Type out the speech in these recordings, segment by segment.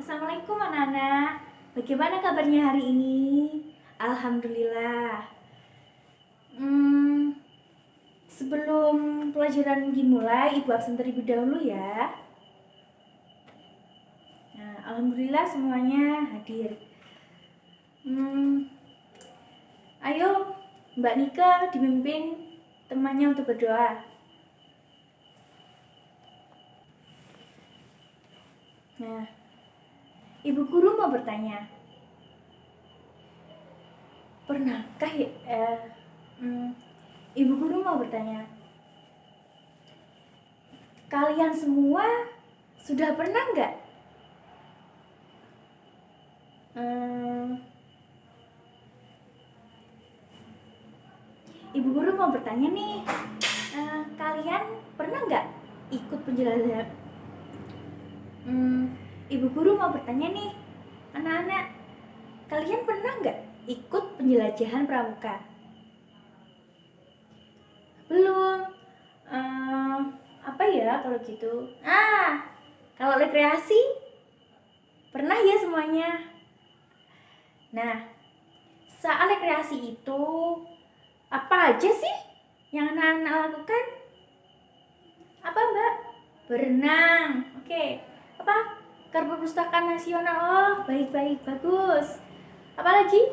Assalamualaikum anak-anak. Bagaimana kabarnya hari ini? Alhamdulillah. Sebelum pelajaran dimulai, Ibu absen terlebih dahulu ya. Nah, alhamdulillah semuanya hadir. Ayo, Mbak Nika dipimpin temannya untuk berdoa. Nah, Ibu guru mau bertanya, pernahkah Ibu guru mau bertanya, kalian semua sudah pernah nggak Ibu guru mau bertanya nih, kalian pernah nggak ikut penjelajahan? Ibu guru mau bertanya nih, anak-anak, kalian pernah nggak ikut penjelajahan pramuka? Belum. Apa ya kalau gitu? Kalau rekreasi pernah ya semuanya. Nah, saat rekreasi itu apa aja sih yang anak-anak lakukan? Apa Mbak? Berenang. Oke. Apa? Ke perpustakaan nasional. Oh, baik-baik, bagus. Apalagi?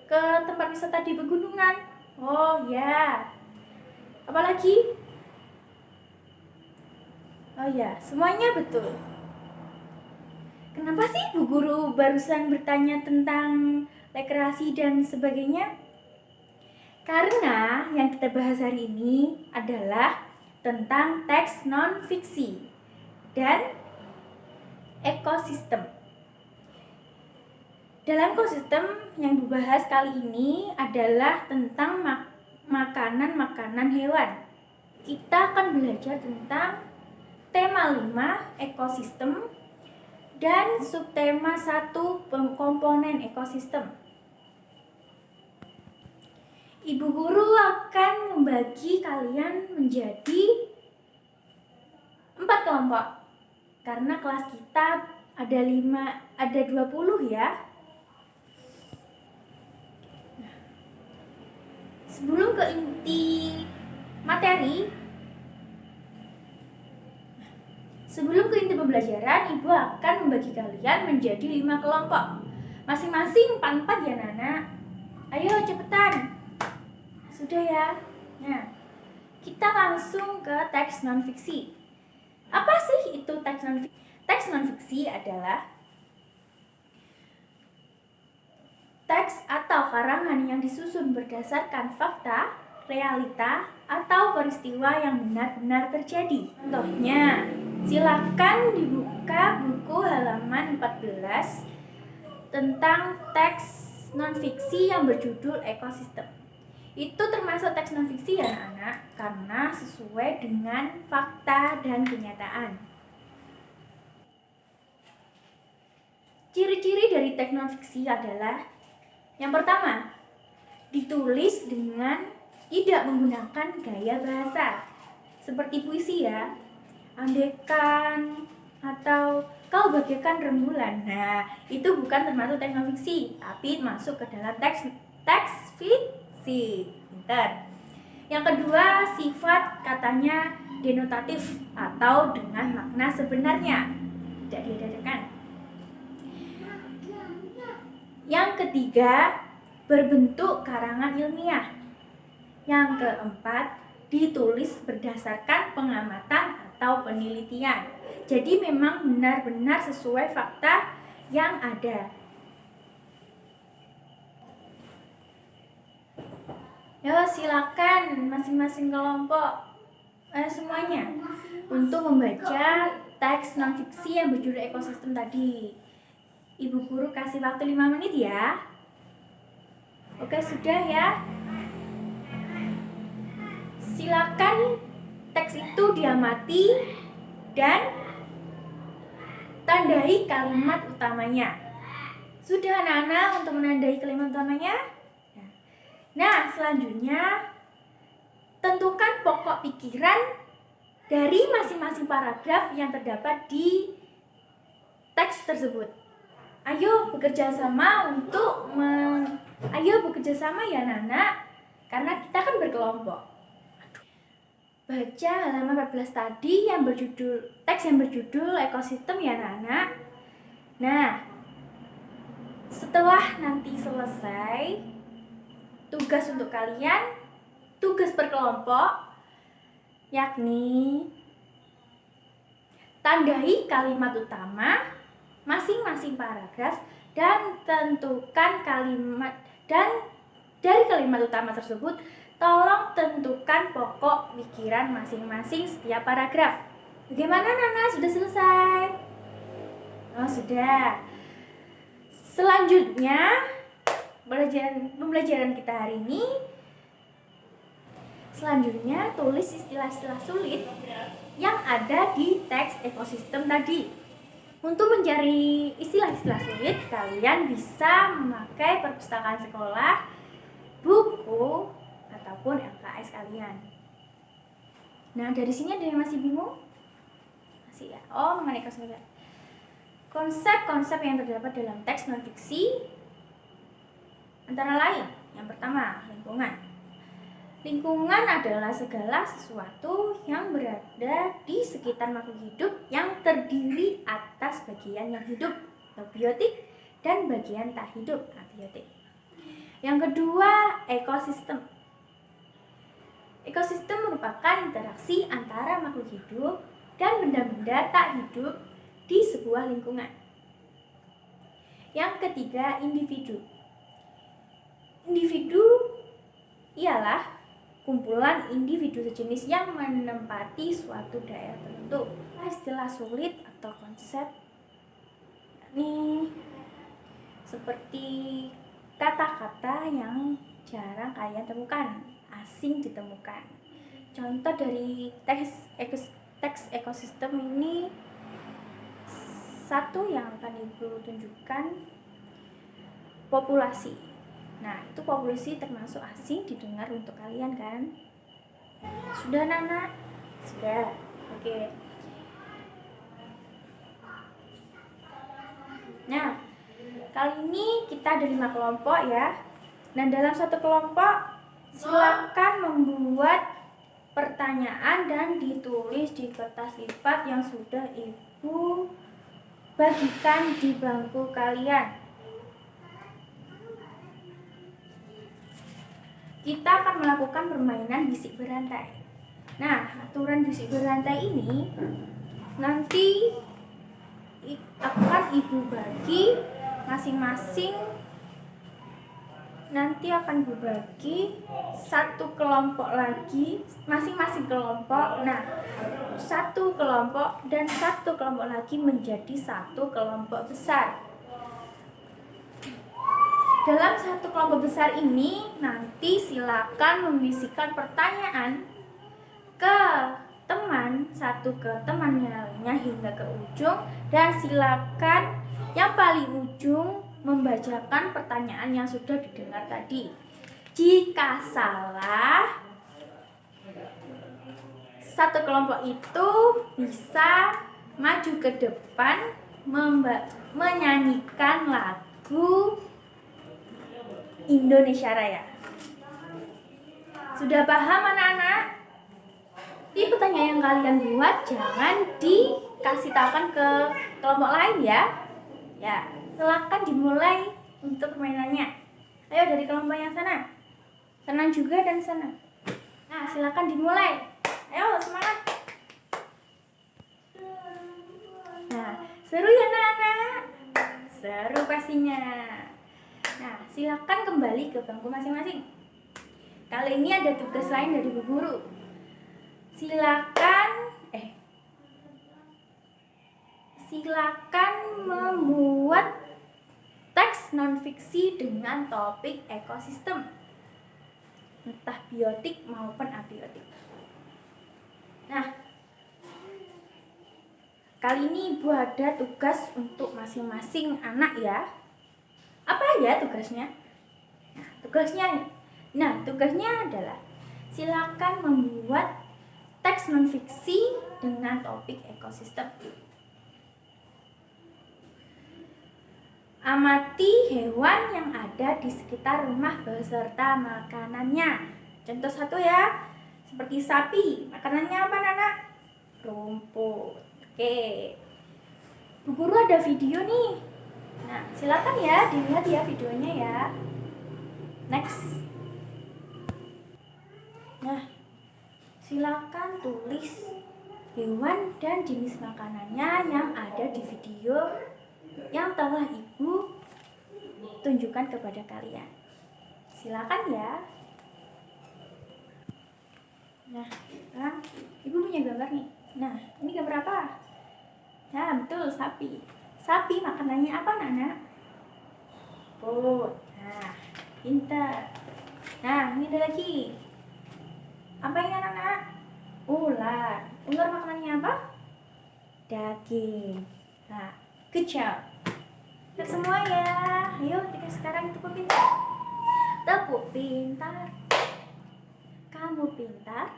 Ke tempat wisata di pegunungan. Oh ya. Apalagi? Oh ya, semuanya betul. Kenapa sih Bu Guru barusan bertanya tentang rekreasi dan sebagainya? Karena yang kita bahas hari ini adalah tentang teks non-fiksi dan ekosistem. Dalam ekosistem yang dibahas kali ini adalah tentang makanan-makanan hewan. Kita akan belajar tentang tema 5 ekosistem dan subtema 1 komponen ekosistem. Ibu guru akan membagi kalian menjadi 4 kelompok. Karena kelas kita ada 20 ya. Sebelum ke inti materi, sebelum ke inti pembelajaran, Ibu akan membagi kalian menjadi 5 kelompok. Masing-masing 4 ya Nana. Ayo cepetan. Sudah ya. Nah, kita langsung ke teks non-fiksi. Apa sih itu teks non-fiksi? Teks non-fiksi adalah teks atau karangan yang disusun berdasarkan fakta, realita, atau peristiwa yang benar-benar terjadi. Contohnya, silakan dibuka buku halaman 14 tentang teks non-fiksi yang berjudul ekosistem. Itu termasuk teks non-fiksi ya anak-anak, karena sesuai dengan fakta dan kenyataan. Ciri-ciri dari teks non-fiksi adalah yang pertama, ditulis dengan tidak menggunakan gaya bahasa seperti puisi ya, andekan atau kau bagaikan rembulan. Nah, itu bukan termasuk teks non-fiksi, tapi masuk ke dalam teks fiksi. Pintar. Yang kedua, sifat katanya denotatif atau dengan makna sebenarnya, tidak diadakan. Yang ketiga, berbentuk karangan ilmiah. Yang keempat, ditulis berdasarkan pengamatan atau penelitian. Jadi memang benar-benar sesuai fakta yang ada. Yo, silakan masing-masing kelompok semuanya untuk membaca teks non-fiksi yang berjudul ekosistem tadi. Ibu guru kasih waktu 5 menit ya. Oke, sudah ya. Silakan teks itu diamati dan tandai kalimat utamanya. Sudah anak-anak untuk menandai kalimat utamanya? Nah, selanjutnya tentukan pokok pikiran dari masing-masing paragraf yang terdapat di teks tersebut. Ayo bekerja sama ya anak-anak, karena kita kan berkelompok. Baca halaman 14 tadi teks yang berjudul ekosistem ya anak-anak. Nah, setelah nanti selesai tugas untuk kalian, tugas berkelompok, yakni tandai kalimat utama masing-masing paragraf dan tentukan kalimat, dan dari kalimat utama tersebut tolong tentukan pokok pikiran masing-masing setiap paragraf. Bagaimana Nana? Sudah selesai? Oh, sudah. Selanjutnya pembelajaran kita hari ini, selanjutnya tulis istilah-istilah sulit yang ada di teks ekosistem tadi. Untuk mencari istilah-istilah sulit, kalian bisa memakai perpustakaan sekolah, buku, ataupun LKS kalian. Nah, dari sini ada yang masih bingung? Masih ya? Oh, mengenai konsep-konsep yang terdapat dalam teks non-fiksi antara lain, yang pertama, lingkungan. Lingkungan adalah segala sesuatu yang berada di sekitar makhluk hidup yang terdiri atas bagian yang hidup atau biotik dan bagian tak hidup abiotik. Yang kedua, ekosistem. Ekosistem merupakan interaksi antara makhluk hidup dan benda-benda tak hidup di sebuah lingkungan. Yang ketiga, individu. Individu ialah kumpulan individu sejenis yang menempati suatu daerah tertentu. Istilah sulit atau konsep ini seperti kata-kata yang jarang kalian temukan, asing ditemukan. Contoh dari teks ekosistem ini, satu yang akan Ibu tunjukkan, populasi. Nah, itu populasi termasuk asing didengar untuk kalian kan? Sudah Nana? Sudah. Oke. Nah, kali ini kita ada 5 kelompok ya. Dan dalam satu kelompok silakan membuat pertanyaan dan ditulis di kertas lipat yang sudah Ibu bagikan di bangku kalian. Kita akan melakukan permainan bisik berantai. Nah, aturan bisik berantai ini nanti akan Ibu bagi masing-masing. Nanti akan Ibu bagi satu kelompok lagi, masing-masing kelompok. Nah, satu kelompok dan satu kelompok lagi menjadi satu kelompok besar. Dalam satu kelompok besar ini nanti silakan membisikkan pertanyaan ke satu ke temannya lainnya hingga ke ujung, dan silakan yang paling ujung membacakan pertanyaan yang sudah didengar tadi. Jika salah, satu kelompok itu bisa maju ke depan menyanyikan lagu Indonesia Raya. Sudah paham anak-anak? Di pertanyaan yang kalian buat jangan dikasih tahukan ke kelompok lain ya. Ya, silakan dimulai untuk permainannya. Ayo dari kelompok yang sana. Sana juga dan sana. Nah, silakan dimulai. Ayo semangat. Nah, seru ya anak-anak? Seru pastinya. Nah, silakan kembali ke bangku masing-masing. Kali ini ada tugas lain dari Bu Guru. Silakan membuat teks non-fiksi dengan topik ekosistem, entah biotik maupun abiotik. Nah, kali ini Ibu ada tugas untuk masing-masing anak ya. Apa ya tugasnya? Tugasnya adalah silakan membuat teks non-fiksi dengan topik ekosistem. Amati hewan yang ada di sekitar rumah beserta makanannya. Contoh satu ya, seperti sapi. Makanannya apa, Nana? Rumput. Oke. Bu Guru ada video nih. Nah, silakan ya dilihat ya videonya ya. Next. Nah, silakan tulis hewan dan jenis makanannya yang ada di video yang telah Ibu tunjukkan kepada kalian. Silakan ya. Nah, sekarang Ibu punya gambar nih. Nah, ini gambar apa? Nah, betul, sapi. Sapi makanannya apa, Nana? Rumput. Nah, pintar. Nah, ini ada lagi. Apa ini, Nana? Ular. Ular makanannya apa? Daging. Nah, good job. Kita semua ya. Ayo, kita sekarang tepuk pintar. Tepuk pintar. Kamu pintar.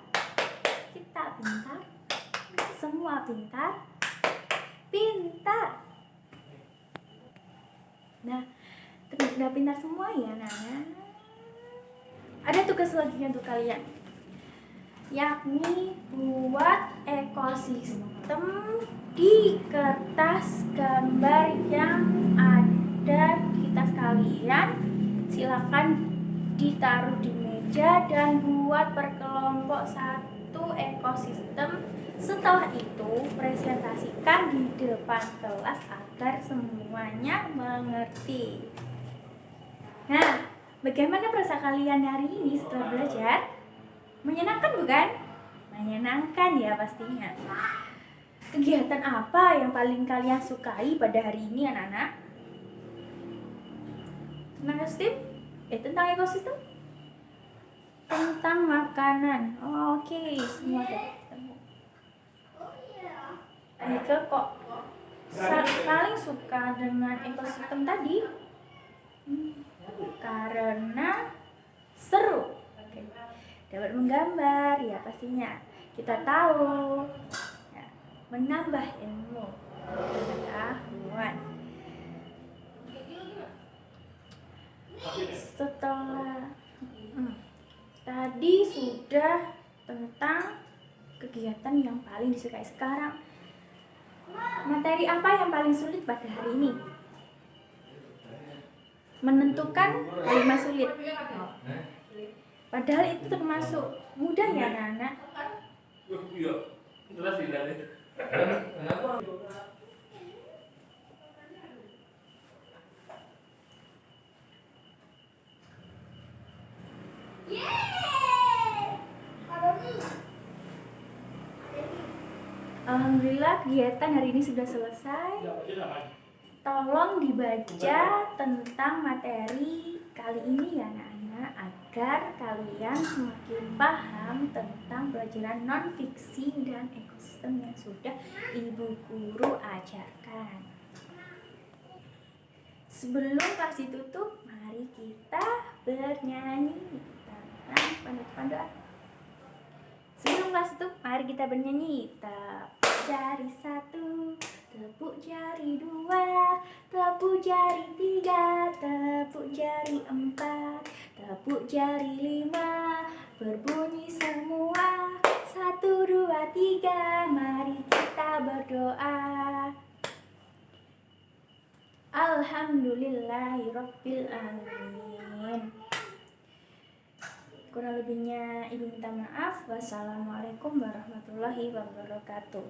Kita pintar. Semua pintar. Pintar. Nah, udah pintar semua ya, Nana. Ada tugas lagi untuk kalian, yakni buat ekosistem di kertas gambar yang ada di tas kalian. Silakan ditaruh di meja dan buat berkelompok satu ekosistem. Setelah itu presentasikan di depan kelas agar semuanya mengerti. Nah, bagaimana perasaan kalian hari ini setelah belajar? Menyenangkan bukan? Menyenangkan ya pastinya. Kegiatan apa yang paling kalian sukai pada hari ini, anak-anak? Tentang ekosistem? Tentang ekosistem? Tentang makanan. Oke, semua sudah ketemu. Mika kok paling suka dengan ekosistem tadi? Karena seru. Oke. Dapat menggambar ya pastinya. Kita tahu ya, menambah ilmu pengetahuan. Setelah tadi sudah tentang kegiatan yang paling disukai. Sekarang materi apa yang paling sulit pada hari ini? Menentukan kalimat sulit. Padahal itu termasuk mudah ya, anak-anak. Alhamdulillah kegiatan hari ini sudah selesai. Tolong dibaca tentang materi kali ini ya anak-anak, agar kalian semakin paham tentang pelajaran non-fiksi dan ekosistem yang sudah Ibu Guru ajarkan. Sebelum kelas ditutup, mari kita bernyanyi tentang penutupan doa. Sebelum kelas tutup, mari kita bernyanyi. Tepuk jari 1, tepuk jari 2, tepuk jari 3, tepuk jari 4, tepuk jari 5, berbunyi semua. 1, 2, 3, mari kita berdoa. Alhamdulillahirabbil alamin. Kurang lebihnya Ibu minta maaf. Wassalamualaikum warahmatullahi wabarakatuh.